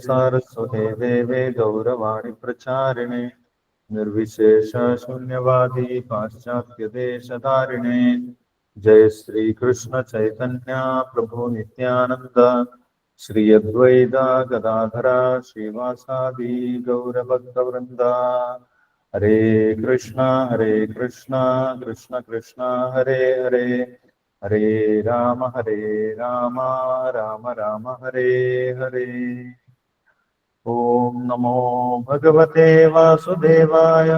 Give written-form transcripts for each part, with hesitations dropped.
सारस्वते देवे गौरवाणी प्रचारिणे निर्विशेष शून्यवादी पाश्चात्य देशधारिणे जय श्री कृष्ण चैतन्य प्रभु नित्यानंद श्री अद्वैत गदाधर श्रीवासादि गौरभक्तवृंद हरे कृष्ण कृष्ण कृष्ण हरे हरे हरे राम राम राम हरे हरे। ओम नमो भगवते वासुदेवाय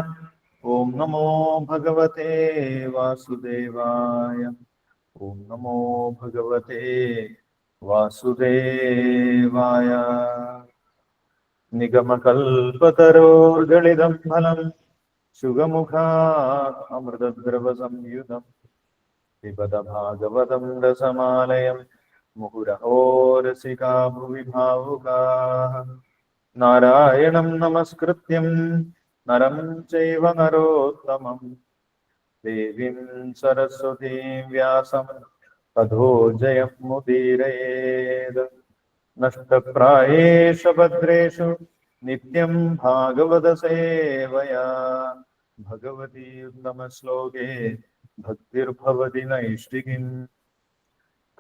ओम नमो भगवते वासुदेवाय ओम नमो भगवते वासुदेवाय। निगमकल्पतरोर्गलितं फलं शुगमुखात् अमृतद्रवसंयुतं पिबत भागवतं रसमालयं मुहुरहो रसिका भुवि भावुकाः। नारायणं नमस्कृत्यं नरं चैव नरोत्तमं देवीं सरस्वतीं व्यासं ततो जयमुदीरयेत्। नष्टप्रायेषु भद्रेषु नित्यं भागवत सेवया भगवती उत्तमश्लोके भक्तिर्भवति नैष्टिकीम्।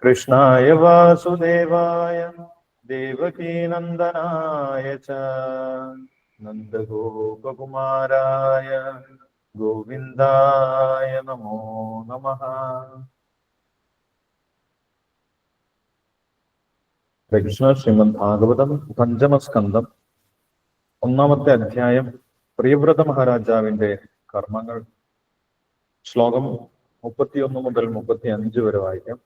कृष्णाय वासुदेवाय देवकीनन्दनाय च नन्दगोपकुमाराय गोविन्दाय नमो नमः। കൃഷ്ണ ശ്രീമദ് ഭാഗവതം പഞ്ചമസ്കന്ധം ഒന്നാമത്തെ അധ്യായം പ്രിയവ്രത മഹാരാജാവിന്റെ കർമ്മങ്ങൾ. ശ്ലോകം 31 മുതൽ 35 വരെ വായിക്കാം.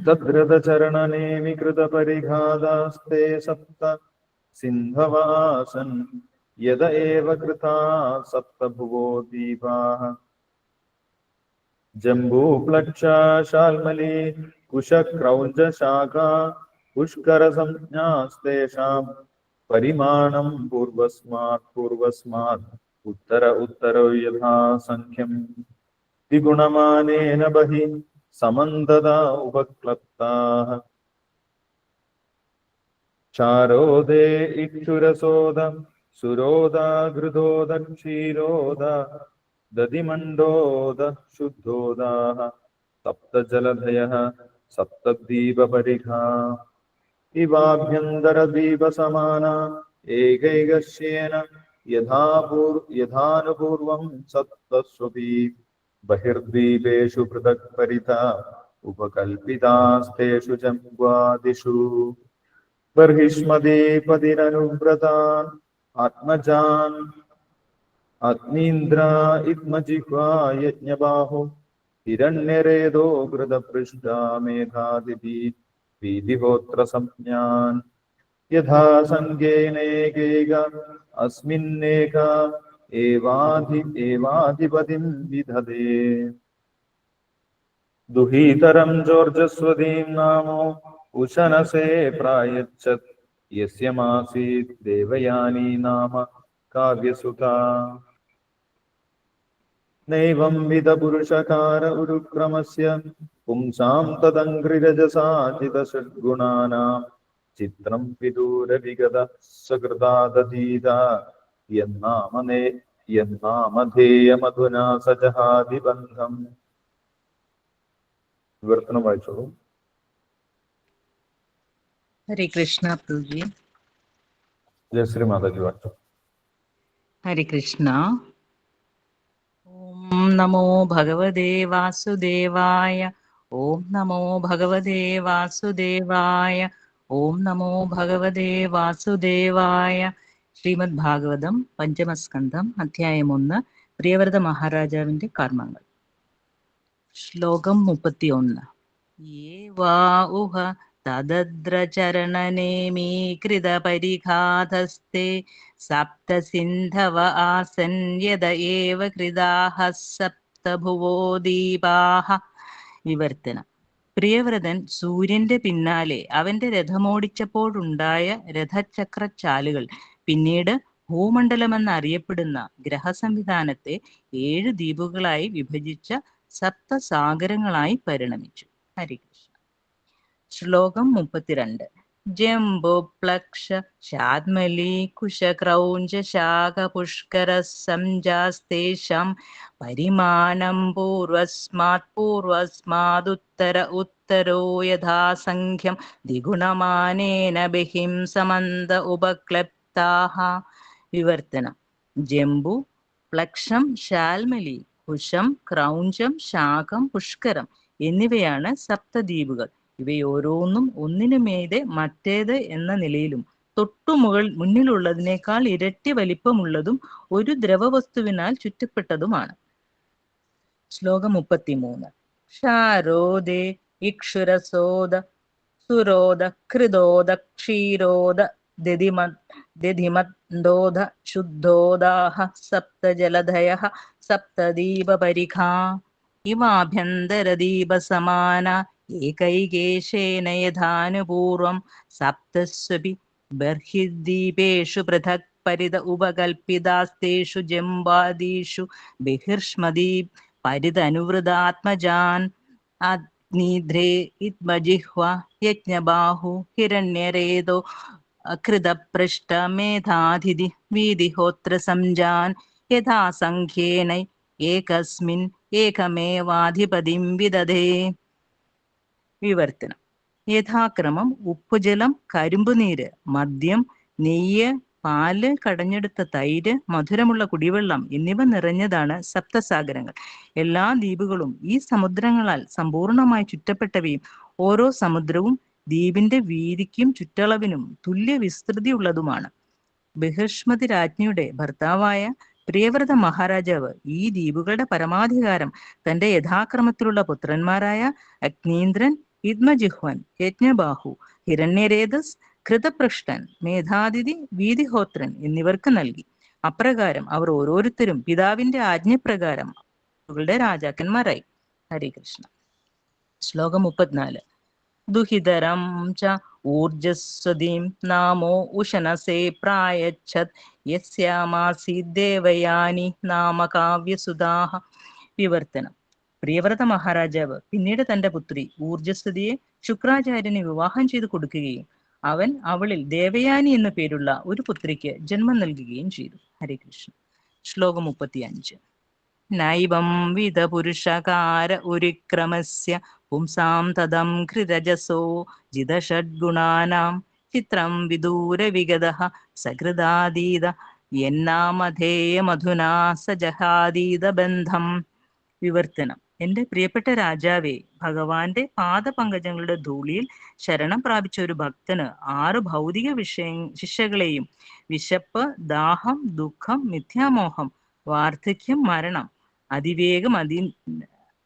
തദ്രതചരണനേമികൃത പരിഘാതാസ്തേ സപ്ത സിന്ധവാസൻ യദ ഏവ കൃതാ സപ്തഭുവോ ദീപാഃ ജംബൂപ്ലക്ഷാശാൽമലീ കുശക്രൗഞ്ചശാഖാ പുഷ്കരസംജ്ഞാസ്തേഷാം പരിമാണം പൂർവസ്മാത് ഉത്തരോ യഥാ സംഖ്യം ദ്വിഗുണമാനേന ബഹി സമന്തദാ ഉപക്ലപ്താഃ ചാരോദേ ഇക്ഷുരസോദ സുരോദാഘൃതോദ ക്ഷീരോദ ദധിമണ്ഡോദ ശുദ്ധോദാഃ സപ്തജലധയഃ സപ്തദ്വീപപരിഖാ ഇവാഭ്യന്തരദ്വീപസമാന ഏകൈകസ്യേന യഥാനുപൂർവം സപ്തസ്വപി ബഹിർദ്വീപേഷു പൃഥക് പരിതാ ഉപകൽപിതാസ്തേഷു ജംബാദിഷു ബർഹിഷ്മദീപതിരനുവ്രതാൻ ആത്മജാൻ അഗ്നീന്ദ്ര ഇത്മജിഹ്വാ യജ്ഞബാഹു ഹിരണ്യരേതോ ഘൃതപൃഷ്ഠാ മേധാതിഥി വീതിഹോത്ര സംജ്ഞാൻ യഥാ സംഖ്യേനേകൈക അസ്മിന്നേക ഏവാധിപതിം വിദധേ ദുഹീതരം ജോർജസ്വതീം നാമോ ഉശനസേ പ്രായച്ഛത് യസ്യ മാസീത് ദേവയാനി നാമ കാവ്യസുതാ നൈവം വിദ പുരുഷകാര ഉരുക്രമസ്യ പുംസാം തദംഘ്രിരജസാചിതഷഡ്ഗുണാനാം ചിത്രം വിദൂര വിഗത സകൃതാദധീത യന്നാമധേയമധുനാ സജഹാതി ബന്ധം. വിവർത്തനം വായിച്ചോളൂ. ഹരേ കൃഷ്ണ പ്രഭുജി. ജയശ്രീ മാതാജി വായിച്ചു. ഹരേ കൃഷ്ണ. ഓം നമോ ഭഗവതേ വാസുദേവായ. ഓം നമോ ഭഗവതേ വാസുദേവായ. ഓം നമോ ഭഗവതേ വാസുദേവായ. ശ്രീമദ് ഭാഗവതം പഞ്ചമസ്കന്ധം അധ്യായം 1 പ്രിയവ്രത മഹാരാജാവിന്റെ കർമ്മങ്ങൾ. ശ്ലോകം 31. യേവാഉഹ തദദ്രചരണനേമീകൃത പരിഘാതസ്തേ സപ്തസിന്ധവ ആസൻ യദ ഏവ കൃതാഃ സപ്തഭുവോ ദീപാഃ. വിവർത്തനം. പ്രിയവ്രതൻ സൂര്യന്റെ പിന്നാലെ അവന്റെ രഥമോടിച്ചപ്പോഴുണ്ടായ രഥചക്രച്ചാലുകൾ പിന്നീട് ഭൂമണ്ഡലമെന്നറിയപ്പെടുന്ന ഗ്രഹസംവിധാനത്തെ 7 ദ്വീപുകളായി വിഭജിച്ച സപ്തസാഗരങ്ങളായി പരിണമിച്ചു. ഹരികൃഷ്ണ. ശ്ലോകം 32. ജംബുപ്ലക്ഷ ശാദ്മലീ കുശക്രൗഞ്ച ശാഖ പുഷ്കര സംജാസ്തേഷാം പരിമാണം പൂർവസ്മാദുത്തരോ യഥാസംഖ്യം ദ്വിഗുണമാനേന ബഹിം സമന്ത ഉപക്ലപ്താഃ. വിവർത്തനം. ജംബു, പ്ലക്ഷം, ശാൽമലി, കുശം, ക്രൗഞ്ചം, ശാഖം, പുഷ്കരം എന്നിവയാണ് സപ്തദ്വീപുകൾ. ഇവയോരോന്നും ഒന്നിനുമീതെ മറ്റേത് എന്ന നിലയിലും മുന്നിലുള്ളതിനേക്കാൾ ഇരട്ടി വലിപ്പമുള്ളതും ഒരു ദ്രവവസ്തുവിനാൽ ചുറ്റപ്പെട്ടതുമാണ്. ശ്ലോകം 33. ക്ഷാരോദേ ഇക്ഷുരസോദ സുരോദ കൃതോദ ക്ഷീരോദ ദധിമന്തോദ ശുദ്ധോദാഹ സപ്തജലധയഃ സപ്തദീപപരിഖാ ഇവാഭ്യന്തരദീപസമാന ഏകൈകേശേന യഥാനുപൂർവം സപ്തസ്വപി ബർഹിദ്ദീപേഷു പൃഥക് പരിത ഉപകൽപിതാസ്തേഷു ജംബാദീഷു ബഹിർഷ്മദീ പരിതനുവൃതാത്മജാൻ അഗ്നിധ്രേ ഇദ്മജിഹ്വ യജ്ഞബാഹു ഹിരണ്യരേതോ കൃതപൃഷ്ട മേധാതിഥി വീതിഹോത്ര സംജാൻ യഥാസംഖ്യേന ഏകസ്മിൻ ഏകമേവാധിപതിം വിദധേ. വിവർത്തനം. യഥാക്രമം ഉപ്പുജലം, കരിമ്പുനീര്, മദ്യം, നെയ്യ്, പാല്, കടഞ്ഞെടുത്ത തൈര്, മധുരമുള്ള കുടിവെള്ളം എന്നിവ നിറഞ്ഞതാണ് സപ്തസാഗരങ്ങൾ. എല്ലാ ദ്വീപുകളും ഈ സമുദ്രങ്ങളാൽ സമ്പൂർണമായി ചുറ്റപ്പെട്ടവയും ഓരോ സമുദ്രവും ദ്വീപിന്റെ വീതിക്കും ചുറ്റളവിനും തുല്യ വിസ്തൃതിയുള്ളതുമാണ്. ബഹിഷ്മതി രാജ്ഞിയുടെ ഭർത്താവായ പ്രിയവ്രത മഹാരാജാവ് ഈ ദ്വീപുകളുടെ പരമാധികാരം തന്റെ യഥാക്രമത്തിലുള്ള പുത്രന്മാരായ അഗ്നീന്ദ്രൻ, ഇദ്മജിഹ്വൻ, യജ്ഞബാഹു, ഹിരണ്യരേതസ്, കൃതപൃഷ്ടൻ, മേധാതിഥി, വീതിഹോത്രൻ എന്നിവർക്ക് നൽകി. അപ്രകാരം അവർ ഓരോരുത്തരും പിതാവിന്റെ ആജ്ഞപ്രകാരം രാജാക്കന്മാരായി. ഹരികൃഷ്ണ. ശ്ലോകം 34. ദുഹിതരം ച ഊർജസ്വതീം നാമോ ഉശനസേ പ്രായച്ഛത് യസ്യാമാസീദ് ദേവയാനി നാമ കാവ്യസുധാഃ. വിവർത്തനം. പ്രിയവ്രത മഹാരാജാവ് പിന്നീട് തന്റെ പുത്രി ഊർജസ്വതിയെ ശുക്രാചാര്യന് വിവാഹം ചെയ്തു കൊടുക്കുകയും അവൻ അവളിൽ ദേവയാനി എന്നു പേരുള്ള ഒരു പുത്രിക്ക് ജന്മം നൽകുകയും ചെയ്തു. ഹരികൃഷ്ണ. ശ്ലോകം 35. നൈവം വിധ പുരുഷകാര ഉരിക്രമസ്യ പുംസാം തദം ഘൃരജസോ ജിതഷഡ്ഗുണാനാം ചിത്രം വിദൂര വിഗതഃ സകൃദാതീത യന്നാമധേയമധുനാ സജഹാതീത ബന്ധം. വിവർത്തനം. എന്റെ പ്രിയപ്പെട്ട രാജാവേ, ഭഗവാന്റെ പാദപങ്കജങ്ങളുടെ ധൂളിയിൽ ശരണം പ്രാപിച്ച ഒരു ഭക്തന് 6 ഭൗതിക ശിക്ഷകളെയും വിശപ്പ്, ദാഹം, ദുഃഖം, മിഥ്യാമോഹം, വാർദ്ധക്യം, മരണം അതിവേഗം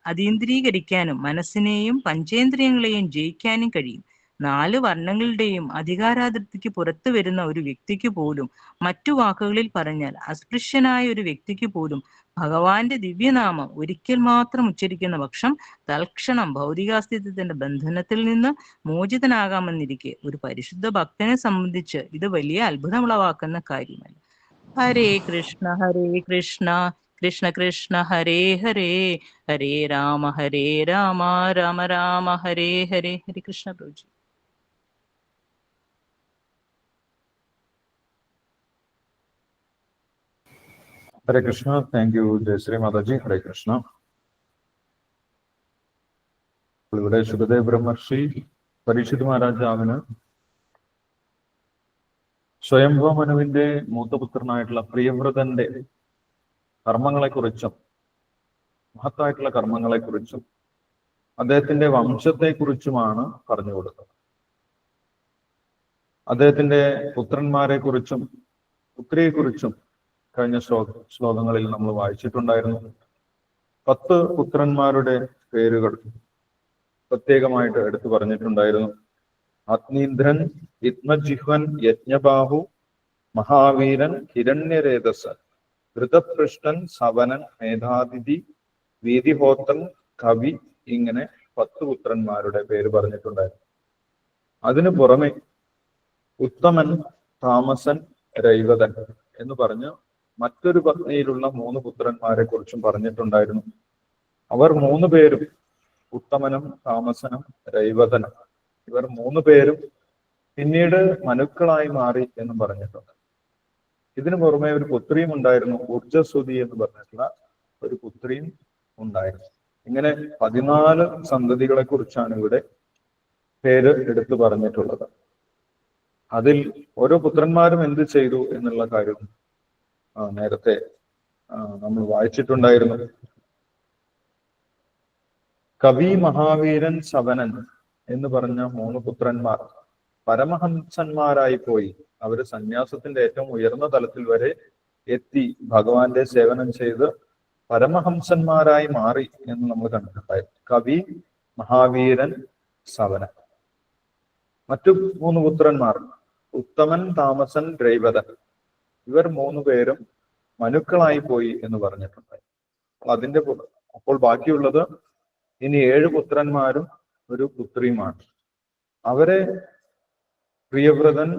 അതീന്ദ്രീകരിക്കാനും മനസ്സിനെയും പഞ്ചേന്ദ്രിയങ്ങളെയും ജയിക്കാനും കഴിയും. 4 വർണ്ണങ്ങളുടെയും അധികാരാതിർത്തിക്ക് പുറത്തു വരുന്ന ഒരു വ്യക്തിക്ക് പോലും, മറ്റു വാക്കുകളിൽ പറഞ്ഞാൽ അസ്പൃശ്യനായ ഒരു വ്യക്തിക്ക് പോലും ഭഗവാന്റെ ദിവ്യനാമം ഒരിക്കൽ മാത്രം ഉച്ചരിക്കുന്ന പക്ഷം തൽക്ഷണം ഭൗതികാസ്തിത്വത്തിന്റെ ബന്ധനത്തിൽ നിന്ന് മോചിതനാകാമെന്നിരിക്കെ ഒരു പരിശുദ്ധ ഭക്തനെ സംബന്ധിച്ച് ഇത് വലിയ അത്ഭുതമുളവാക്കുന്ന കാര്യമല്ല. ഹരേ കൃഷ്ണ കൃഷ്ണ കൃഷ്ണ ഹരേ ഹരേ, ഹരേ രാമ രാമ രാമ ഹരേ ഹരേ. ഹരേ കൃഷ്ണ പ്രഭുജി. ഹരേ കൃഷ്ണ. താങ്ക് യു ജയശ്രീ മാതാജി. ഹരേ കൃഷ്ണ. ഇവിടെ ശുഭദേവ് ബ്രഹ്മർഷി പരീക്ഷിത് മഹാരാജാവിന് സ്വയംഭവ മനുവിന്റെ മൂത്തപുത്രനായിട്ടുള്ള പ്രിയവ്രതന്റെ കർമ്മങ്ങളെക്കുറിച്ചും മഹത്തായിട്ടുള്ള കർമ്മങ്ങളെക്കുറിച്ചും അദ്ദേഹത്തിന്റെ വംശത്തെക്കുറിച്ചുമാണ് പറഞ്ഞു കൊടുത്തത്. അദ്ദേഹത്തിന്റെ പുത്രന്മാരെ കുറിച്ചും പുത്രിയെക്കുറിച്ചും കഴിഞ്ഞ ശ്ലോകങ്ങളിൽ നമ്മൾ വായിച്ചിട്ടുണ്ടായിരുന്നു. 10 പുത്രന്മാരുടെ പേരുകൾ പ്രത്യേകമായിട്ട് എടുത്തു പറഞ്ഞിട്ടുണ്ടായിരുന്നു. അഗ്നീന്ദ്രൻ, ഇദ്മജിഹ്വൻ, യജ്ഞബാഹു, മഹാവീരൻ, ഹിരണ്യരേതസ്, ധൃതപൃഷ്ടൻ, സവനൻ, മേധാതിഥി, വീതിഹോത്രൻ, കവി, ഇങ്ങനെ 10 പുത്രന്മാരുടെ പേര് പറഞ്ഞിട്ടുണ്ടായിരുന്നു. അതിനു പുറമെ ഉത്തമൻ, താമസൻ, രൈവതൻ എന്ന് പറഞ്ഞ് മറ്റൊരു പത്നിയിലുള്ള 3 പുത്രന്മാരെ കുറിച്ചും പറഞ്ഞിട്ടുണ്ടായിരുന്നു. അവർ 3 പേരും, ഉത്തമനും താമസനും രൈവതനും, ഇവർ 3 പേരും പിന്നീട് മനുക്കളായി മാറി എന്നും പറഞ്ഞിട്ടുണ്ട്. ഇതിനു പുറമെ ഒരു പുത്രിയും ഉണ്ടായിരുന്നു, ഊർജസ്വതി എന്ന് പറഞ്ഞിട്ടുള്ള ഒരു പുത്രിയും ഉണ്ടായിരുന്നു. ഇങ്ങനെ 14 സന്തതികളെ കുറിച്ചാണ് ഇവിടെ പേര് എടുത്തു പറഞ്ഞിട്ടുള്ളത്. അതിൽ ഓരോ പുത്രന്മാരും എന്ത് ചെയ്തു എന്നുള്ള കാര്യം നേരത്തെ നമ്മൾ വായിച്ചിട്ടുണ്ടായിരുന്നു. കവി, മഹാവീരൻ, സവനൻ എന്ന് പറഞ്ഞ 3 പുത്രന്മാർ പരമഹംസന്മാരായി പോയി. അവര് സന്യാസത്തിന്റെ ഏറ്റവും ഉയർന്ന തലത്തിൽ വരെ എത്തി ഭഗവാന്റെ സേവനം ചെയ്ത് പരമഹംസന്മാരായി മാറി എന്ന് നമ്മൾ കണ്ടിട്ടുണ്ടായിരുന്നു. കവി, മഹാവീരൻ, സവനൻ. മറ്റു 3 പുത്രന്മാർ ഉത്തമൻ, താമസൻ, രൈവതൻ, ഇവർ 3 പേരും മനുക്കളായി പോയി എന്ന് പറഞ്ഞിട്ടുണ്ടായി. അപ്പോൾ ബാക്കിയുള്ളത് ഇനി 7 പുത്രന്മാരും ഒരു പുത്രിയുമാണ്. അവരെ പ്രിയവ്രതൻ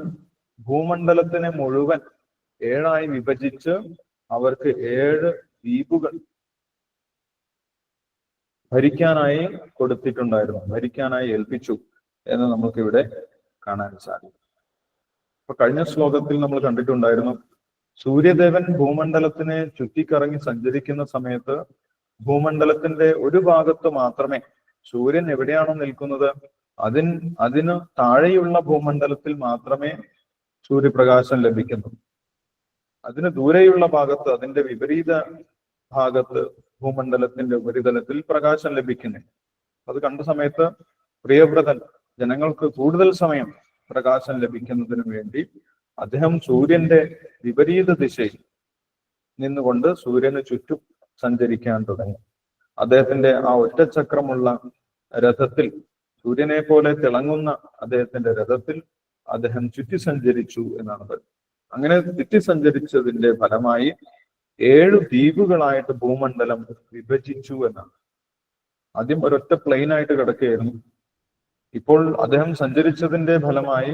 ഭൂമണ്ഡലത്തിനെ മുഴുവൻ 7ആയി വിഭജിച്ച് അവർക്ക് 7 ദ്വീപുകൾ ഭരിക്കാനായി കൊടുത്തിട്ടുണ്ടായിരുന്നു, ഭരിക്കാനായി ഏൽപ്പിച്ചു എന്ന് നമുക്കിവിടെ കാണാൻ സാധിക്കും. അപ്പൊ കഴിഞ്ഞ ശ്ലോകത്തിൽ നമ്മൾ കണ്ടിട്ടുണ്ടായിരുന്നു, സൂര്യദേവൻ ഭൂമണ്ഡലത്തിനെ ചുറ്റിക്കറങ്ങി സഞ്ചരിക്കുന്ന സമയത്ത് ഭൂമണ്ഡലത്തിന്റെ ഒരു ഭാഗത്ത് മാത്രമേ, സൂര്യൻ എവിടെയാണോ നിൽക്കുന്നത് അതിന് താഴെയുള്ള ഭൂമണ്ഡലത്തിൽ മാത്രമേ സൂര്യപ്രകാശം ലഭിക്കുന്നു. അതിന് ദൂരെയുള്ള ഭാഗത്ത്, അതിന്റെ വിപരീത ഭാഗത്ത് ഭൂമണ്ഡലത്തിന്റെ ഉപരിതലത്തിൽ പ്രകാശം ലഭിക്കുന്നില്ല. അത് കണ്ട സമയത്ത് പ്രിയവ്രതൻ ജനങ്ങൾക്ക് കൂടുതൽ സമയം പ്രകാശം ലഭിക്കുന്നതിന് വേണ്ടി അദ്ദേഹം സൂര്യന്റെ വിപരീത ദിശയിൽ നിന്നുകൊണ്ട് സൂര്യന് ചുറ്റും സഞ്ചരിക്കാൻ തുടങ്ങി. അദ്ദേഹത്തിന്റെ ആ ഒറ്റച്ചക്രമുള്ള രഥത്തിൽ, സൂര്യനെ പോലെ തിളങ്ങുന്ന അദ്ദേഹത്തിന്റെ രഥത്തിൽ അദ്ദേഹം ചുറ്റി സഞ്ചരിച്ചു എന്നാണ് പറയുന്നത്. അങ്ങനെ ചുറ്റി സഞ്ചരിച്ചതിന്റെ ഫലമായി 7 ദ്വീപുകളായിട്ട് ഭൂമണ്ഡലം വിഭജിച്ചു എന്നാണ്. ആദ്യം ഒരൊറ്റ പ്ലെയിൻ ആയിട്ട് കിടക്കുകയായിരുന്നു. ഇപ്പോൾ അദ്ദേഹം സഞ്ചരിച്ചതിന്റെ ഫലമായി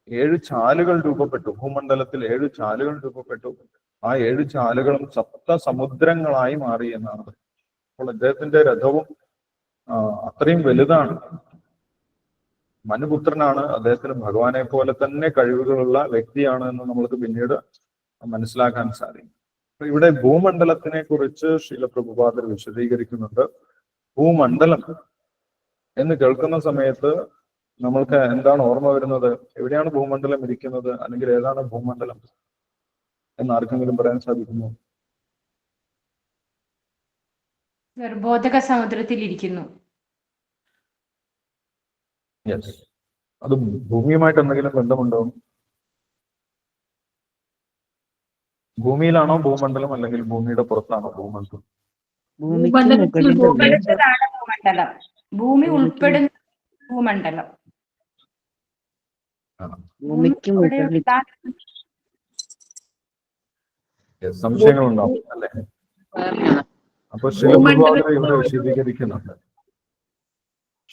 7 ചാലുകൾ രൂപപ്പെട്ടു. ഭൂമണ്ഡലത്തിൽ 7 ചാലുകൾ രൂപപ്പെട്ടു. ആ 7 ചാലുകളും 7 സമുദ്രങ്ങളായി മാറി എന്നാണ്. അപ്പോൾ അദ്ദേഹത്തിന്റെ രഥവും അത്രയും വലുതാണ്. മനുപുത്രനാണ്. അദ്ദേഹത്തിന് ഭഗവാനെ പോലെ തന്നെ കഴിവുകളുള്ള വ്യക്തിയാണ് എന്ന് നമ്മൾക്ക് പിന്നീട് മനസ്സിലാക്കാൻ സാധിക്കും. അപ്പൊ ഇവിടെ ഭൂമണ്ഡലത്തിനെ കുറിച്ച് ശ്രീല പ്രഭുപാദർ വിശദീകരിക്കുന്നുണ്ട്. ഭൂമണ്ഡലം എന്ന് കേൾക്കുന്ന സമയത്ത് നമ്മൾക്ക് എന്താണ് ഓർമ്മ വരുന്നത്? എവിടെയാണ് ഭൂമണ്ഡലം ഇരിക്കുന്നത്, അല്ലെങ്കിൽ ഏതാണ് ഭൂമണ്ഡലം എന്ന് ആർക്കെങ്കിലും പറയാൻ സാധിക്കുമോ? ബോധക സമുദ്രത്തിൽ ഇരിക്കുന്നു. യെസ്. അത് ഭൂമിയുമായിട്ട് എന്തെങ്കിലും ബന്ധമുണ്ടോ? ഭൂമിയിലാണോ ഭൂമണ്ഡലം, അല്ലെങ്കിൽ ഭൂമിയുടെ പുറത്താണോ ഭൂമണ്ഡലം? ഭൂമണ്ഡലത്തിലാണ് ഭൂമണ്ഡലം. ഭൂമി ഉൾപ്പെടുന്ന ഭൂമണ്ഡലം. സംശയങ്ങളുണ്ടാവും അല്ലെ? അപ്പൊ ശിലപ്രഭാതർ ഇവിടെ വിശദീകരിക്കുന്നുണ്ട്.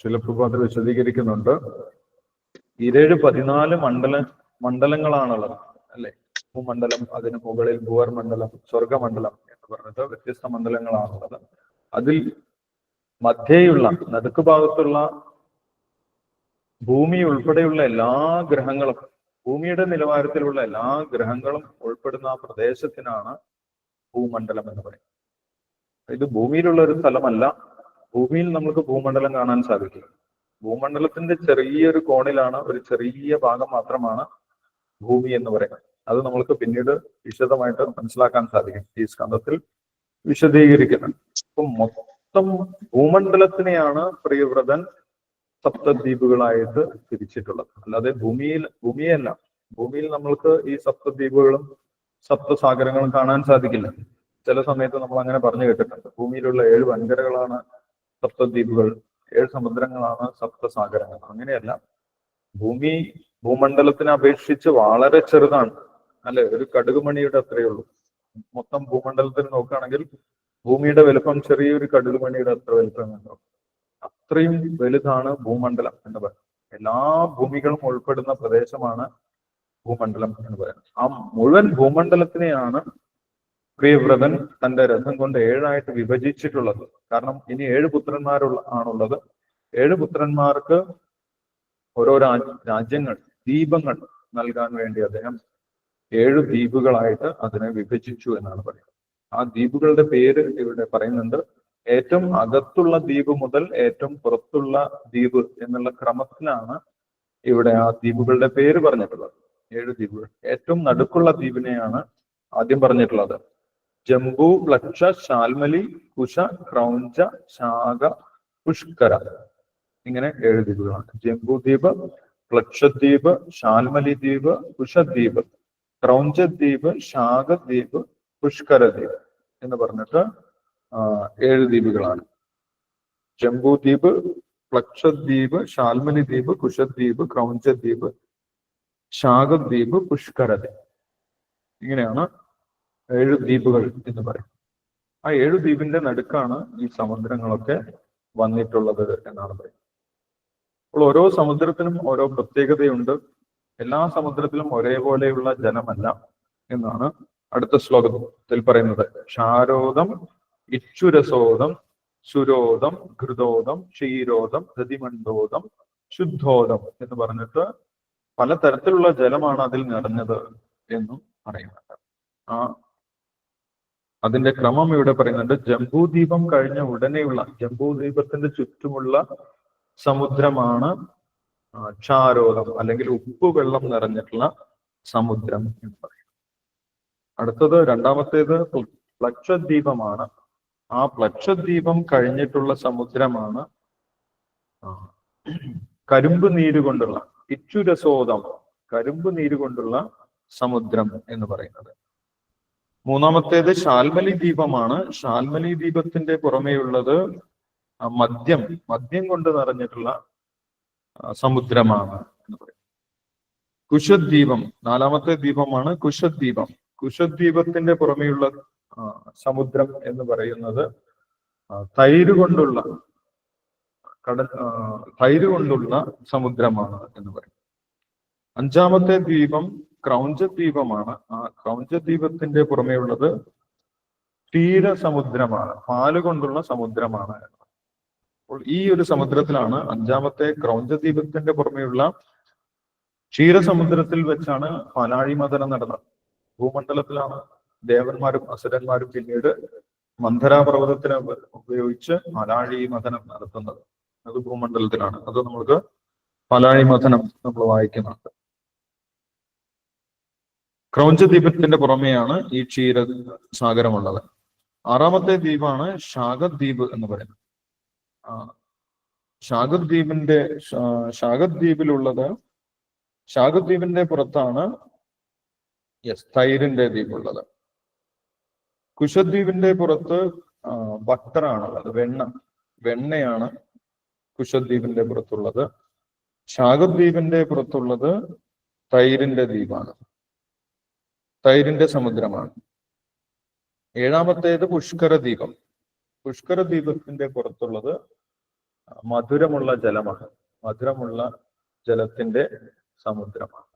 ശിലപ്രഭാതർ വിശദീകരിക്കുന്നുണ്ട് 14 മണ്ഡലങ്ങളാണുള്ളത് അല്ലെ? ഭൂമണ്ഡലം, അതിന് മുകളിൽ ഭൂവർമണ്ഡലം, സ്വർഗമണ്ഡലം എന്ന് പറഞ്ഞിട്ട് വ്യത്യസ്ത മണ്ഡലങ്ങളാണുള്ളത്. അതിൽ മധ്യേയുള്ള നടുക്ക് ഭാഗത്തുള്ള ഭൂമി ഉൾപ്പെടെയുള്ള എല്ലാ ഗ്രഹങ്ങളും, ഭൂമിയുടെ നിലവാരത്തിലുള്ള എല്ലാ ഗ്രഹങ്ങളും ഉൾപ്പെടുന്ന ആ പ്രദേശത്തിനാണ് ഭൂമണ്ഡലം എന്ന് പറയുന്നത്. ഇത് ഭൂമിയിലുള്ള ഒരു സ്ഥലമല്ല. ഭൂമിയിൽ നമുക്ക് ഭൂമണ്ഡലം കാണാൻ സാധിക്കും. ഭൂമണ്ഡലത്തിന്റെ ചെറിയൊരു കോണിലാണ്, ഒരു ചെറിയ ഭാഗം മാത്രമാണ് ഭൂമി എന്ന് പറയുന്നത്. അത് നമ്മൾക്ക് പിന്നീട് വിശദമായിട്ട് മനസ്സിലാക്കാൻ സാധിക്കും. ഈ സ്കന്ധത്തിൽ വിശദീകരിക്കുന്നുണ്ട്. അപ്പൊ മൊത്തം ഭൂമണ്ഡലത്തിനെയാണ് പ്രിയവ്രതൻ സപ്തദ്വീപുകളായിട്ട് തിരിച്ചിട്ടുള്ളത്. അല്ലാതെ ഭൂമിയല്ല. ഭൂമിയിൽ നമ്മൾക്ക് ഈ സപ്തദ്വീപുകളും സപ്തസാഗരങ്ങളും കാണാൻ സാധിക്കില്ല. ചില സമയത്ത് നമ്മൾ അങ്ങനെ പറഞ്ഞു കേട്ടിട്ടുണ്ട്. ഭൂമിയിലുള്ള 7 വൻകരകളാണ് സപ്തദ്വീപുകൾ, 7 സമുദ്രങ്ങളാണ് സപ്തസാഗരങ്ങൾ. അങ്ങനെയല്ല. ഭൂമണ്ഡലത്തിനെ അപേക്ഷിച്ച് വളരെ ചെറുതാണ് അല്ലെ? ഒരു കടുകുമണിയുടെ അത്രയേ ഉള്ളൂ. മൊത്തം ഭൂമണ്ഡലത്തിൽ നോക്കുകയാണെങ്കിൽ ഭൂമിയുടെ വലുപ്പം ചെറിയൊരു കടുകുമണിയുടെ അത്ര വലുപ്പം ഉണ്ടാവും. അത്രയും വലുതാണ് ഭൂമണ്ഡലം എന്ന് പറയുന്നത്. എല്ലാ ഭൂമികളും ഉൾപ്പെടുന്ന പ്രദേശമാണ് ഭൂമണ്ഡലം എന്ന് പറയുന്നത്. ആ മുഴുവൻ ഭൂമണ്ഡലത്തിനെയാണ് പ്രിയവ്രതൻ തന്റെ രഥം കൊണ്ട് 7 വിഭജിച്ചിട്ടുള്ളത്. കാരണം ഇനി 7 ആണുള്ളത്. 7 പുത്രന്മാർക്ക് ഓരോ രാജ്യങ്ങൾ, ദീപങ്ങൾ നൽകാൻ വേണ്ടി അദ്ദേഹം 7 ദ്വീപുകളായിട്ട് അതിനെ വിഭജിച്ചു എന്നാണ് പറയുന്നത്. ആ ദ്വീപുകളുടെ പേര് ഇവിടെ പറയുന്നുണ്ട്. ഏറ്റവും അകത്തുള്ള ദ്വീപ് മുതൽ ഏറ്റവും പുറത്തുള്ള ദ്വീപ് എന്നുള്ള ക്രമത്തിലാണ് ഇവിടെ ആ ദ്വീപുകളുടെ പേര് പറഞ്ഞിട്ടുള്ളത്. 7 ദ്വീപുകൾ. ഏറ്റവും നടുക്കുള്ള ദ്വീപിനെയാണ് ആദ്യം പറഞ്ഞിട്ടുള്ളത്. ജംബു, പ്ലക്ഷ, ശാൽമലി, കുശ, ക്രൗഞ്ച, ശാക, പുഷ്കര. ഇങ്ങനെ 7 ദ്വീപുകളാണ്. ജംബു ദ്വീപ്, പ്ലക്ഷദ്വീപ്, ശാൽമലി ദ്വീപ്, കുശദ്വീപ്, ക്രൗഞ്ചദ്വീപ്, ശാഖദ്വീപ്, പുഷ്കരദ്വീപ് എന്ന് പറഞ്ഞിട്ട് 7 ദ്വീപുകളാണ്. ജംബു ദ്വീപ്, പ്ലക്ഷദ്വീപ്, ശാൽമലി ദ്വീപ്, കുശദ്വീപ്, ക്രൗഞ്ചദ്വീപ്, ശാഖദ്വീപ്, പുഷ്കരദ്വീപ്. ഇങ്ങനെയാണ് 7 ദ്വീപുകൾ എന്ന് പറയും. ആ 7 ദ്വീപിന്റെ നടുക്കാണ് ഈ സമുദ്രങ്ങളൊക്കെ വന്നിട്ടുള്ളത് എന്നാണ് പറയുന്നത്. അപ്പോൾ ഓരോ സമുദ്രത്തിനും ഓരോ പ്രത്യേകതയുണ്ട്. എല്ലാ സമുദ്രത്തിലും ഒരേപോലെയുള്ള ജലമല്ല എന്നാണ് അടുത്ത ശ്ലോകത്തിൽ പറയുന്നത്. ക്ഷാരോദം, ഇക്ഷുരസോദം, സുരോദം, ഘൃതോദം, ക്ഷീരോദം, ദതിമണ്ഡോദം, ശുദ്ധോദം എന്ന് പറഞ്ഞിട്ട് പലതരത്തിലുള്ള ജലമാണ് അതിൽ നിറഞ്ഞത് എന്നും പറയുന്നുണ്ട്. അതിന്റെ ക്രമം ഇവിടെ പറയുന്നുണ്ട്. ജംബൂദ്വീപം കഴിഞ്ഞ ഉടനെയുള്ള, ജംബൂദ്വീപത്തിന്റെ ചുറ്റുമുള്ള സമുദ്രമാണ് ക്ഷാരോദം അല്ലെങ്കിൽ ഉപ്പുവെള്ളം നിറഞ്ഞിട്ടുള്ള സമുദ്രം എന്ന് പറയും. അടുത്തത് രണ്ടാമത്തേത് പ്ലക്ഷദ്വീപമാണ്. ആ പ്ലക്ഷദ്വീപം കഴിഞ്ഞിട്ടുള്ള സമുദ്രമാണ് കരിമ്പ് നീര് കൊണ്ടുള്ള, ഇച്ചുരസോദം, കരിമ്പ് നീര് കൊണ്ടുള്ള സമുദ്രം എന്ന് പറയുന്നത്. മൂന്നാമത്തേത് ശാൽമലി ദ്വീപമാണ്. ശാൽമലി ദ്വീപത്തിന്റെ പുറമേയുള്ളത് മദ്യം കൊണ്ട് നിറഞ്ഞിട്ടുള്ള സമുദ്രമാണ് എന്ന് പറയും. കുശദ്വീപം, 4ാമത്തെ ദ്വീപമാണ് കുശദ്വീപം. കുശദ്വീപത്തിന്റെ പുറമേയുള്ള സമുദ്രം എന്ന് പറയുന്നത് തൈര് കൊണ്ടുള്ള സമുദ്രമാണ് എന്ന് പറയും. 5ാമത്തെ ദ്വീപം ക്രൗഞ്ചദ്വീപമാണ്. ആ ക്രൗഞ്ചദ്വീപത്തിന്റെ പുറമേയുള്ളത് ക്ഷീരസമുദ്രമാണ്, പാല് കൊണ്ടുള്ള സമുദ്രമാണ്. അപ്പോൾ ഈ ഒരു സമുദ്രത്തിലാണ് 5ാമത്തെ ക്രൗഞ്ചദ്വീപത്തിന്റെ പുറമേയുള്ള ക്ഷീരസമുദ്രത്തിൽ വെച്ചാണ് പാലാഴി മഥനം നടന്നത്. ഭൂമണ്ഡലത്തിലാണ് ദേവന്മാരും അസുരന്മാരും പിന്നീട് മന്ധരാപർവ്വതത്തിനെ ഉപയോഗിച്ച് പാലാഴി മഥനം നടത്തുന്നത്. അത് ഭൂമണ്ഡലത്തിലാണ്. അത് നമ്മൾക്ക് പാലാഴി മഥനം നമ്മൾ വായിക്കുന്നുണ്ട്. ക്രൗഞ്ചദ്വീപത്തിന്റെ പുറമെയാണ് ഈ ക്ഷീരസാഗരമുള്ളത്. 6ാമത്തെ ദ്വീപാണ് ശാഖദ്വീപ് എന്ന് പറയുന്നത്. ശാഖദ്വീപിന്റെ പുറത്താണ് തൈരിന്റെ ദ്വീപുള്ളത്. കുശദ്വീപിന്റെ പുറത്ത് ബട്ടറാണുള്ളത്, വെണ്ണയാണ് കുശദ്വീപിന്റെ പുറത്തുള്ളത്. ശാഖദ്വീപിന്റെ പുറത്തുള്ളത് തൈരിന്റെ ദ്വീപാണ്, തൈരിന്റെ സമുദ്രമാണ്. 7ാമത്തേത് പുഷ്കരദ്വീപം. പുഷ്കരദ്വീപത്തിന്റെ പുറത്തുള്ളത് മധുരമുള്ള ജലമാണ്, മധുരമുള്ള ജലത്തിന്റെ സമുദ്രമാണ്.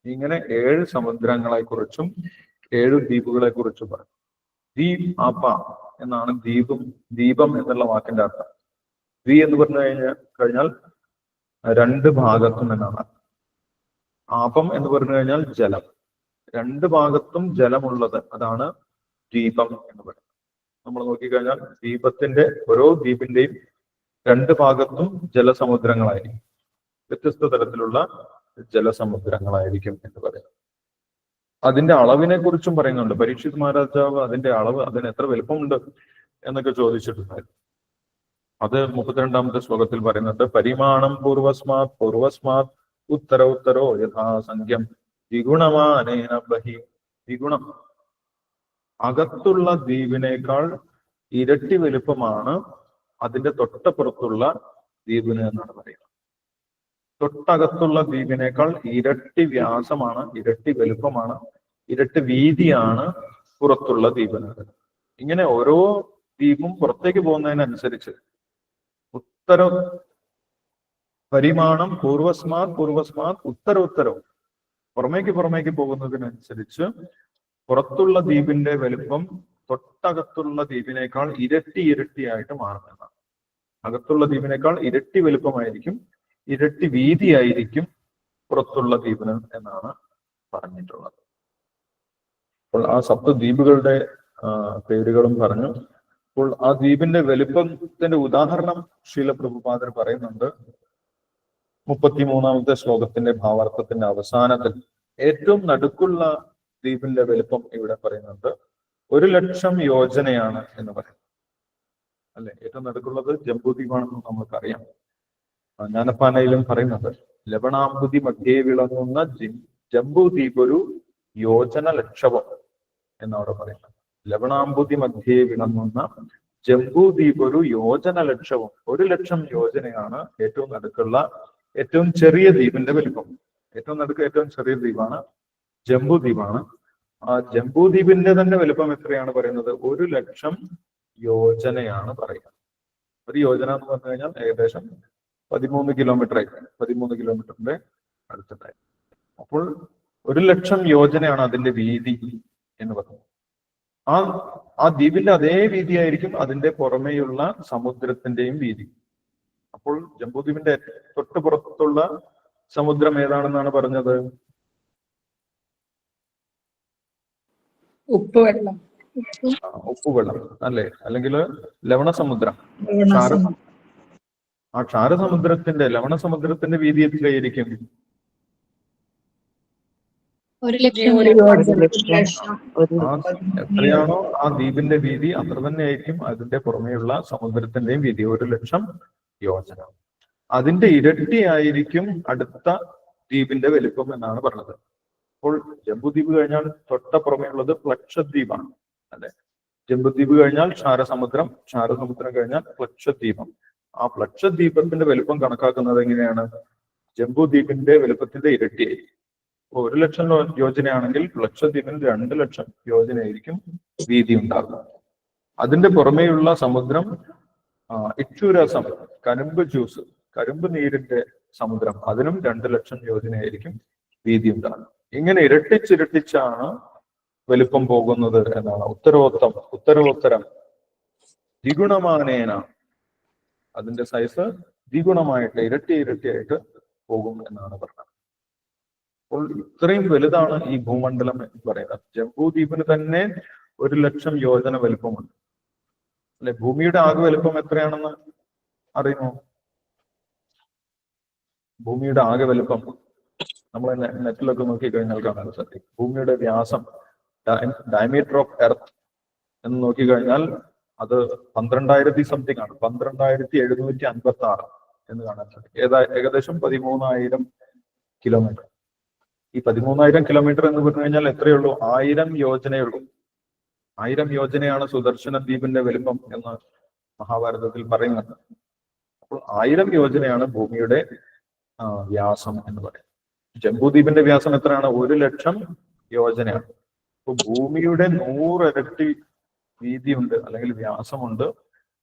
ഇങ്ങനെ 7 സമുദ്രങ്ങളെ കുറിച്ചും 7 ദ്വീപുകളെ കുറിച്ചും പറയും. ദ്വീപ് ആപ്പ എന്നാണ് ദീപം എന്നുള്ള വാക്കിന്റെ അർത്ഥം. ദ്വീ എന്ന് പറഞ്ഞു കഴിഞ്ഞാൽ 2 ഭാഗത്തും എന്നാണ്. ആപം എന്ന് പറഞ്ഞു കഴിഞ്ഞാൽ ജലം. 2 ഭാഗത്തും ജലമുള്ളത്, അതാണ് ദ്വീപം എന്ന് പറയുന്നത്. നമ്മൾ നോക്കിക്കഴിഞ്ഞാൽ ഓരോ ദ്വീപിന്റെയും 2 ഭാഗത്തും ജലസമുദ്രങ്ങളായിരിക്കും, വ്യത്യസ്ത തരത്തിലുള്ള ജലസമുദ്രങ്ങളായിരിക്കും എന്ന് പറയുന്നത്. അതിന്റെ അളവിനെ കുറിച്ചും പറയുന്നുണ്ട്. പരീക്ഷിത് മഹാരാജാവ് അതിന്റെ അളവ്, അതിന് എത്ര വലുപ്പമുണ്ട് എന്നൊക്കെ ചോദിച്ചിട്ടുണ്ടായിരുന്നു. അത് 32ാമത്തെ ശ്ലോകത്തിൽ പറയുന്നുണ്ട്. പരിമാണം പൂർവസ്മാത് ഉത്തരോ യഥാസംഖ്യം ദ്വിഗുണമാനേന ബഹി. ദ്വിഗുണം, അകത്തുള്ള ദ്വീപിനേക്കാൾ ഇരട്ടി വലുപ്പമാണ് അതിന്റെ തൊട്ടപ്പുറത്തുള്ള ദ്വീപിന് എന്നാണ് പറയുന്നത്. തൊട്ടകത്തുള്ള ദ്വീപിനേക്കാൾ ഇരട്ടി വ്യാസമാണ്, ഇരട്ടി വലുപ്പമാണ്, ഇരട്ടി വീതിയാണ് പുറത്തുള്ള ദ്വീപിന്. ഇങ്ങനെ ഓരോ ദ്വീപും പുറത്തേക്ക് പോകുന്നതിനനുസരിച്ച് പരിമാണം പൂർവസ്മാത് ഉത്തരോത്തരവും പുറമേക്ക് പോകുന്നതിനനുസരിച്ച് പുറത്തുള്ള ദ്വീപിന്റെ വലുപ്പം തൊട്ടകത്തുള്ള ദ്വീപിനേക്കാൾ ഇരട്ടിയായിട്ട് മാറുന്നതാണ്. അകത്തുള്ള ദ്വീപിനേക്കാൾ ഇരട്ടി വലുപ്പമായിരിക്കും, ഇരട്ടി വീതിയായിരിക്കും പുറത്തുള്ള ദ്വീപിന് എന്നാണ് പറഞ്ഞിട്ടുള്ളത്. അപ്പോൾ ആ സപ്തദ്വീപുകളുടെ പേരുകളും പറഞ്ഞു. അപ്പോൾ ആ ദ്വീപിന്റെ വലുപ്പത്തിന്റെ ഉദാഹരണം ശ്രീല പ്രഭുപാദർ പറയുന്നുണ്ട് 33-ാമത്തെ ശ്ലോകത്തിന്റെ ഭാവാർത്ഥത്തിന്റെ അവസാനത്തിൽ. ഏറ്റവും നടുക്കുള്ള ദ്വീപിന്റെ വലുപ്പം ഇവിടെ പറയുന്നുണ്ട് 1,00,000 യോജനയാണ് എന്ന് പറയും. അല്ലെ, ഏറ്റവും നടുക്കുള്ളത് ജംബൂദ്വീപാണെന്ന് നമുക്കറിയാം. ജ്ഞാനപ്പാനയിലും പറയുന്നുണ്ട് ലവണാംബുദി മധ്യേ വിളങ്ങുന്ന ജംബൂദ്വീപ് ഒരു യോജന ലക്ഷവം എന്നവിടെ പറയുന്നത്. ലവണാംബുദി മധ്യേ വിളങ്ങുന്ന ജംബൂദ്വീപ് ഒരു യോജന ലക്ഷവും, 1,00,000 യോജനയാണ് ഏറ്റവും നടുക്കുള്ള ഏറ്റവും ചെറിയ ദ്വീപിന്റെ വലിപ്പം. ഏറ്റവും നടുക്ക് ഏറ്റവും ചെറിയ ദ്വീപാണ് ജംബൂദ്വീപാണ്. ആ ജംബൂദ്വീപിന്റെ തന്നെ വലിപ്പം എത്രയാണ് പറയുന്നത്? 1,00,000 യോജനയാണ് പറയുന്നത്. ഒരു യോജന എന്ന് പറഞ്ഞു കഴിഞ്ഞാൽ ഏകദേശം 13 കിലോമീറ്റർ ആയി, 13 കിലോമീറ്ററിന്റെ അടുത്തുണ്ടായി. അപ്പോൾ 1,00,000 യോജനയാണ് അതിന്റെ വീതി എന്ന് പറയുന്നത്. ആ ദ്വീപിന്റെ അതേ വീതിയായിരിക്കും അതിന്റെ പുറമേയുള്ള സമുദ്രത്തിന്റെയും വീതി. അപ്പോൾ ജംബൂദ്വീപിന്റെ തൊട്ട് പുറത്തുള്ള സമുദ്രം ഏതാണെന്നാണ് പറഞ്ഞത്? ഉപ്പുവെള്ളം അല്ലെ, അല്ലെങ്കിൽ ലവണസമുദ്രം. ആ ക്ഷാരസമുദ്രത്തിന്റെ ലവണസമുദ്രത്തിന്റെ വീതി എത്രയായിരിക്കും? 1,00,000 എത്രയാണോ ആ ദ്വീപിന്റെ വീതി അത്ര തന്നെ ആയിരിക്കും അതിന്റെ പുറമേയുള്ള സമുദ്രത്തിന്റെയും വീതി, 1,00,000 യോജന. അതിന്റെ ഇരട്ടിയായിരിക്കും അടുത്ത ദ്വീപിന്റെ വലിപ്പം എന്നാണ് പറഞ്ഞത്. അപ്പോൾ ജംബൂദ്വീപ് കഴിഞ്ഞാൽ തൊട്ടപ്പുറമേയുള്ളത് ലക്ഷദ്വീപാണ് അല്ലെ. ജംബൂദ്വീപ് കഴിഞ്ഞാൽ ക്ഷാരസമുദ്രം, ക്ഷാരസമുദ്രം കഴിഞ്ഞാൽ ലക്ഷദ്വീപം. ആ ലക്ഷദ്വീപത്തിന്റെ വലുപ്പം കണക്കാക്കുന്നത് എങ്ങനെയാണ്? ജംബൂദ്വീപിന്റെ വലുപ്പത്തിന്റെ ഇരട്ടിയായി. 1,00,000 യോജനയാണെങ്കിൽ ലക്ഷദ്വീപിന് 2,00,000 യോജനയായിരിക്കും വീതി ഉണ്ടാകുക. അതിന്റെ പുറമേയുള്ള സമുദ്രം ഇക്ഷുരസം, കരിമ്പ് ജ്യൂസ്, കരിമ്പ് നീരിന്റെ സമുദ്രം, അതിനും 2,00,000 യോജനയായിരിക്കും വീതി ഉണ്ടാകുക. ഇങ്ങനെ ഇരട്ടിച്ചിരട്ടിച്ചാണ് വലിപ്പം പോകുന്നത് എന്നാണ്. ഉത്തരോത്തരം ദ്വിഗുണമാനേന അതിന്റെ സൈസ് ദ്വിഗുണമായിട്ട് ഇരട്ടിയായിട്ട് പോകും എന്നാണ് പറഞ്ഞത്. അപ്പോൾ ഇത്രയും വലുതാണ് ഈ ഭൂമണ്ഡലം എന്ന് പറയുന്നത്. ജംബൂദ്വീപിന് തന്നെ 1,00,000 യോജന വലുപ്പമുണ്ട് അല്ലെ. ഭൂമിയുടെ ആകെ വലുപ്പം എത്രയാണെന്ന് അറിയുമോ? ഭൂമിയുടെ ആകെ വലുപ്പം നമ്മൾ നെറ്റിലൊക്കെ നോക്കിക്കഴിഞ്ഞാൽ കാണാൻ സാധിക്കും. ഭൂമിയുടെ വ്യാസം, ഡയമീറ്റർ ഓഫ് എർത്ത് എന്ന് നോക്കിക്കഴിഞ്ഞാൽ അത് 12,000 സംതിങ് ആണ്, 12,756 എന്ന് കാണാൻ സാധിക്കും. ഏകദേശം 13,000 കിലോമീറ്റർ. ഈ 13,000 കിലോമീറ്റർ എന്ന് പറഞ്ഞു കഴിഞ്ഞാൽ എത്രയുള്ളൂ? 1000 യോജനയുള്ളൂ. 1000 യോജനയാണ് സുദർശന ദ്വീപിന്റെ വലിപ്പം എന്ന് മഹാഭാരതത്തിൽ പറയുന്നുണ്ട്. അപ്പോൾ 1000 യോജനയാണ് ഭൂമിയുടെ വ്യാസം എന്ന് പറയുന്നത്. ജംബൂദ്വീപിന്റെ വ്യാസം എത്രയാണ്? 1,00,000 യോജനയാണ്. അപ്പൊ ഭൂമിയുടെ 100 ഇരട്ടി വീതിയുണ്ട് അല്ലെങ്കിൽ വ്യാസമുണ്ട്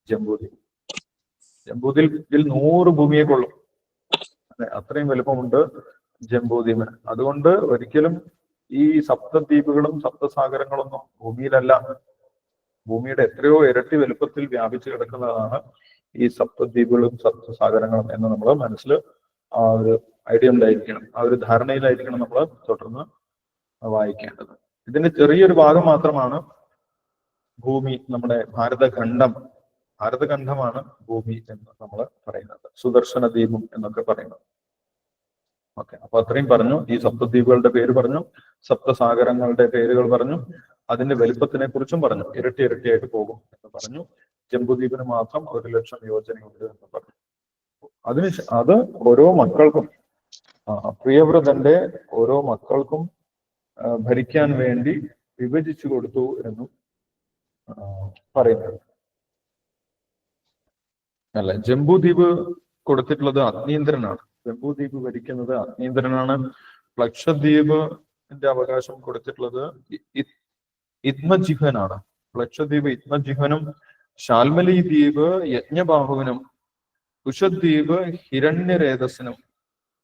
ജംബൂദ്വീപ്. ജംബൂദ്വീപിൽ 100 ഭൂമിയെ കൊള്ളും അല്ലെ, അത്രയും വലുപ്പമുണ്ട് ജംബൂദ്വീപിന്. അതുകൊണ്ട് ഒരിക്കലും ഈ സപ്തദ്വീപുകളും സപ്തസാഗരങ്ങളൊന്നും ഭൂമിയിലല്ല, ഭൂമിയുടെ എത്രയോ ഇരട്ടി വലുപ്പത്തിൽ വ്യാപിച്ചു കിടക്കുന്നതാണ് ഈ സപ്തദ്വീപുകളും സപ്തസാഗരങ്ങളും എന്ന് നമ്മൾ മനസ്സിൽ ആ ഒരു ഐഡിയ ഉണ്ടായിരിക്കണം, ആ ഒരു ധാരണയിലായിരിക്കണം നമ്മൾ തുടർന്ന് വായിക്കേണ്ടത്. ഇതിന്റെ ചെറിയൊരു ഭാഗം മാത്രമാണ് ഭൂമി. നമ്മുടെ ഭാരതഖണ്ഡമാണ് ഭൂമി എന്ന് നമ്മൾ പറയുന്നത്, സുദർശന ദ്വീപും എന്നൊക്കെ പറയുന്നത്. ഓക്കെ, അപ്പൊ അത്രയും പറഞ്ഞു. ഈ സപ്തദ്വീപുകളുടെ പേര് പറഞ്ഞു, സപ്തസാഗരങ്ങളുടെ പേരുകൾ പറഞ്ഞു, അതിന്റെ വലിപ്പത്തിനെ കുറിച്ചും പറഞ്ഞു. ഇരട്ടിയായിട്ട് പോകും എന്ന് പറഞ്ഞു. ജംബൂദ്വീപിന് മാത്രം 1,00,000 യോജനയുണ്ട് എന്ന് പറഞ്ഞു. അത് ഓരോ മക്കൾക്കും, പ്രിയവ്രതന്റെ ഓരോ മക്കൾക്കും ഭരിക്കാൻ വേണ്ടി വിഭജിച്ചു കൊടുത്തു എന്നും പറയുന്നത് അല്ല. ജംബൂദ്വീപ് കൊടുത്തിട്ടുള്ളത് അഗ്നീന്ദ്രനാണ്. ജംബൂദ്വീപ് ഭരിക്കുന്നത് അഗ്നീന്ദ്രനാണ്. ലക്ഷദ്വീപിന്റെ അവകാശം കൊടുത്തിട്ടുള്ളത് ഇദ്മജിഹനാണ്. ലക്ഷദ്വീപ് ഇദ്മജിഹനും, ശാൽമലി ദ്വീപ് യജ്ഞബാഹുവിനും, കുശദ്വീപ് ഹിരണ്യരേതസിനും,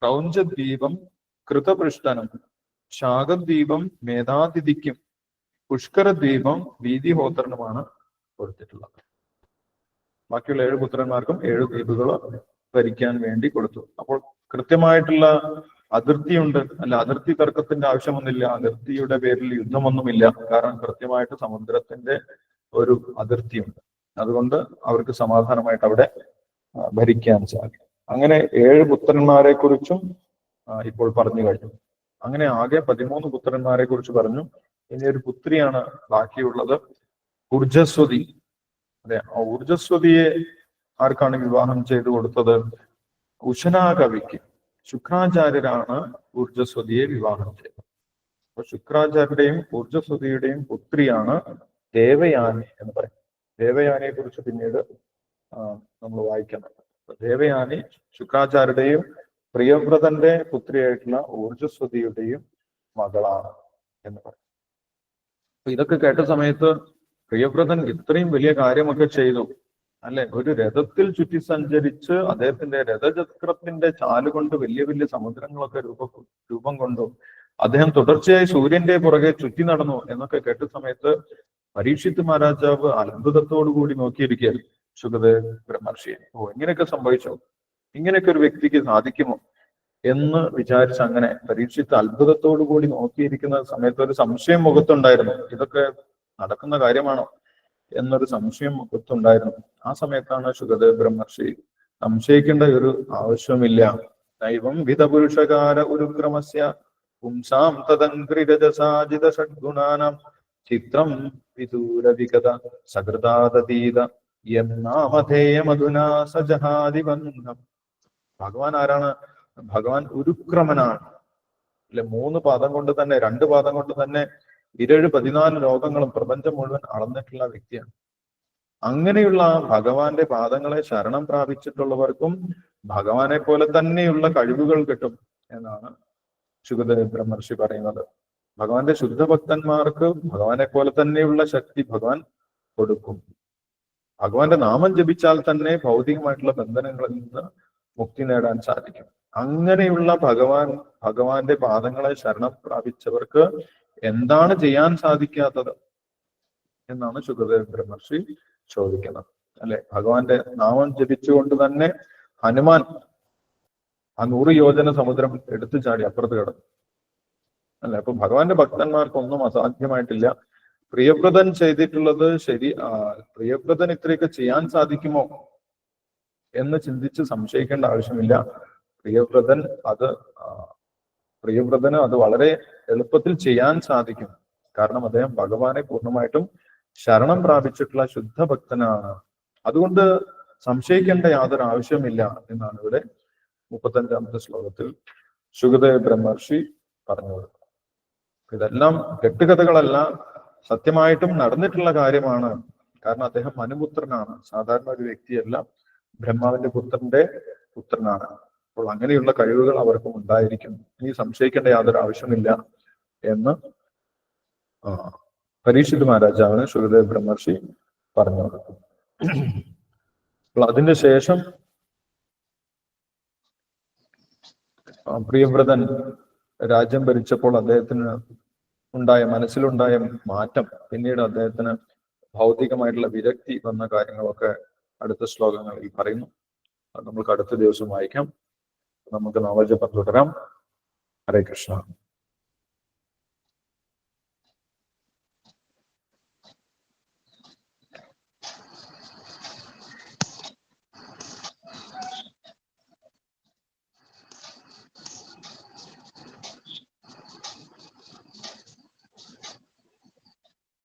ക്രൗഞ്ചദ്വീപം കൃതപൃഷ്ടനും, ശാഖദ്വീപം മേധാതിഥിക്കും, പുഷ്കര ദ്വീപം വീതിഹോത്രനുമാണ് കൊടുത്തിട്ടുള്ളത്. ബാക്കിയുള്ള 7 പുത്രന്മാർക്കും 7 ദ്വീപുകൾ ഭരിക്കാൻ വേണ്ടി കൊടുത്തു. അപ്പോൾ കൃത്യമായിട്ടുള്ള അതിർത്തിയുണ്ട്, അല്ല അതിർത്തി തർക്കത്തിന്റെ ആവശ്യമൊന്നുമില്ല, അതിർത്തിയുടെ പേരിൽ യുദ്ധമൊന്നുമില്ല. കാരണം കൃത്യമായിട്ട് സമുദ്രത്തിന്റെ ഒരു അതിർത്തിയുണ്ട്. അതുകൊണ്ട് അവർക്ക് സമാധാനമായിട്ട് അവിടെ ഭരിക്കാൻ സാധിക്കും. അങ്ങനെ 7 പുത്രന്മാരെ കുറിച്ചും ഇപ്പോൾ പറഞ്ഞു കഴിഞ്ഞു. അങ്ങനെ ആകെ 13 പുത്രന്മാരെ കുറിച്ച് പറഞ്ഞു. ഇനി ഒരു പുത്രിയാണ് ബാക്കിയുള്ളത്, ഊർജസ്വതി. അതെ, ആ ഊർജസ്വതിയെ ആർക്കാണ് വിവാഹം ചെയ്തു കൊടുത്തത്? ഉശനാ കവിക്ക്. ശുക്രാചാര്യരാണ് ഊർജസ്വതിയെ വിവാഹം ചെയ്തത്. അപ്പൊ ശുക്രാചാര്യരുടെയും ഊർജസ്വതിയുടെയും പുത്രിയാണ് ദേവയാനി എന്ന് പറയും. ദേവയാനിയെ കുറിച്ച് പിന്നീട് നമ്മൾ വായിക്കണം. ദേവയാനി ശുക്രാചാര്യരുടെയും പ്രിയവ്രതന്റെ പുത്രിയായിട്ടുള്ള ഊർജസ്വതിയുടെയും മകളാണ് എന്ന് പറയും. അപ്പൊ ഇതൊക്കെ കേട്ട സമയത്ത് പ്രിയവ്രതൻ ഇത്രയും വലിയ കാര്യമൊക്കെ ചെയ്തു അല്ലെ? ഒരു രഥത്തിൽ ചുറ്റി സഞ്ചരിച്ച് അദ്ദേഹത്തിന്റെ രഥചക്രത്തിന്റെ ചാലുകൊണ്ട് വലിയ വലിയ സമുദ്രങ്ങളൊക്കെ രൂപം കൊണ്ടു. അദ്ദേഹം തുടർച്ചയായി സൂര്യന്റെ പുറകെ ചുറ്റി നടന്നു എന്നൊക്കെ കേട്ട സമയത്ത് പരീക്ഷിത്ത് മഹാരാജാവ് അത്ഭുതത്തോടു കൂടി നോക്കിയിരിക്കുകയായിരുന്നു ശുകദേവ് ബ്രഹ്മർഷിയെ. ഇങ്ങനെയൊക്കെ സംഭവിച്ചോ? ഇങ്ങനെയൊക്കെ ഒരു വ്യക്തിക്ക് സാധിക്കുമോ എന്ന് വിചാരിച്ച് അങ്ങനെ പരീക്ഷിത്ത് അത്ഭുതത്തോടു കൂടി നോക്കിയിരിക്കുന്ന സമയത്ത് ഒരു സംശയം മുഖത്തുണ്ടായിരുന്നു. ഇതൊക്കെ നടക്കുന്ന കാര്യമാണോ എന്നൊരു സംശയം മുഖത്തുണ്ടായിരുന്നു. ആ സമയത്താണ് ശുകദേവ് ബ്രഹ്മർഷി സംശയിക്കേണ്ട ഒരു ആവശ്യമില്ല. ദൈവം വിധപുരുഷകാര ഉരുക്രമസ്യ പുംസാം തദംഗ്രിരജസാജിത ഷഡ്ഗുണാനാം ചിത്രം വിദൂരവിഗത സകൃതാതീത യംനാമധേയമധുനാ സജഹാദിബന്ധം. ഭഗവാൻ ആരാണ്? ഭഗവാൻ ഉരുക്രമനാണ്. അല്ലെ, 3 പാദം കൊണ്ട് തന്നെ, 2 പാദം കൊണ്ട് തന്നെ 14 ലോകങ്ങളും പ്രപഞ്ചം മുഴുവൻ അളന്നിട്ടുള്ള വ്യക്തിയാണ്. അങ്ങനെയുള്ള ഭഗവാന്റെ പാദങ്ങളെ ശരണം പ്രാപിച്ചിട്ടുള്ളവർക്കും ഭഗവാനെ പോലെ തന്നെയുള്ള കഴിവുകൾ കിട്ടും എന്നാണ് ശുകദേവ് ബ്രഹ്മർഷി പറയുന്നത്. ഭഗവാന്റെ ശുദ്ധഭക്തന്മാർക്ക് ഭഗവാനെ പോലെ തന്നെയുള്ള ശക്തി ഭഗവാൻ കൊടുക്കും. ഭഗവാന്റെ നാമം ജപിച്ചാൽ തന്നെ ഭൗതികമായിട്ടുള്ള ബന്ധനങ്ങളിൽ നിന്ന് മുക്തി നേടാൻ സാധിക്കും. അങ്ങനെയുള്ള ഭഗവാന്റെ പാദങ്ങളെ ശരണം പ്രാപിച്ചവർക്ക് എന്താണ് ചെയ്യാൻ സാധിക്കാത്തത് എന്നാണ് ശുകദേവ് ബ്രഹ്മർഷി ചോദിക്കുന്നത്. അല്ലെ, ഭഗവാന്റെ നാമം ജപിച്ചുകൊണ്ട് തന്നെ ഹനുമാൻ ആ 100 യോജന സമുദ്രം എടുത്തു ചാടി അപ്പുറത്ത് കിടന്നു. അല്ലെ, അപ്പൊ ഭഗവാന്റെ ഭക്തന്മാർക്കൊന്നും അസാധ്യമായിട്ടില്ല. പ്രിയവ്രതൻ ചെയ്തിട്ടുള്ളത് ശരി, പ്രിയവ്രതൻ ഇത്രയൊക്കെ ചെയ്യാൻ സാധിക്കുമോ എന്ന് ചിന്തിച്ച് സംശയിക്കേണ്ട ആവശ്യമില്ല. പ്രിയവ്രതന് അത് വളരെ എളുപ്പത്തിൽ ചെയ്യാൻ സാധിക്കും. കാരണം അദ്ദേഹം ഭഗവാനെ പൂർണ്ണമായിട്ടും ശരണം പ്രാപിച്ചിട്ടുള്ള ശുദ്ധഭക്തനാണ്. അതുകൊണ്ട് സംശയിക്കേണ്ട യാതൊരു ആവശ്യമില്ല എന്നാണ് ഇവിടെ 35ാമത്തെ ശ്ലോകത്തിൽ ശുകദേവ് ബ്രഹ്മർഷി പറഞ്ഞത്. ഇതെല്ലാം കെട്ടുകഥകളല്ല, സത്യമായിട്ടും നടന്നിട്ടുള്ള കാര്യമാണ്. കാരണം അദ്ദേഹം മനുപുത്രനാണ്, സാധാരണ ഒരു വ്യക്തിയല്ല, ബ്രഹ്മാവിന്റെ പുത്രന്റെ പുത്രനാണ്. അപ്പോൾ അങ്ങനെയുള്ള കഴിവുകൾ അവർക്കും ഉണ്ടായിരിക്കും. ഇനി സംശയിക്കേണ്ട യാതൊരു ആവശ്യമില്ല എന്ന് പരീക്ഷിത് മഹാരാജാവിന് ശുകദേവ് ബ്രഹ്മർഷി പറഞ്ഞു കൊടുക്കും. അപ്പോൾ അതിന്റെ ശേഷം പ്രിയവ്രതൻ രാജ്യം ഭരിച്ചപ്പോൾ അദ്ദേഹത്തിന് മനസ്സിലുണ്ടായ മാറ്റം, പിന്നീട് അദ്ദേഹത്തിന് ഭൗതികമായിട്ടുള്ള വിരക്തി വന്ന കാര്യങ്ങളൊക്കെ അടുത്ത ശ്ലോകങ്ങളിൽ പറയുന്നു. അത് നമുക്ക് അടുത്ത ദിവസം വായിക്കാം. നമുക്ക് നാമജപം തുടരാം. ഹരേ കൃഷ്ണ.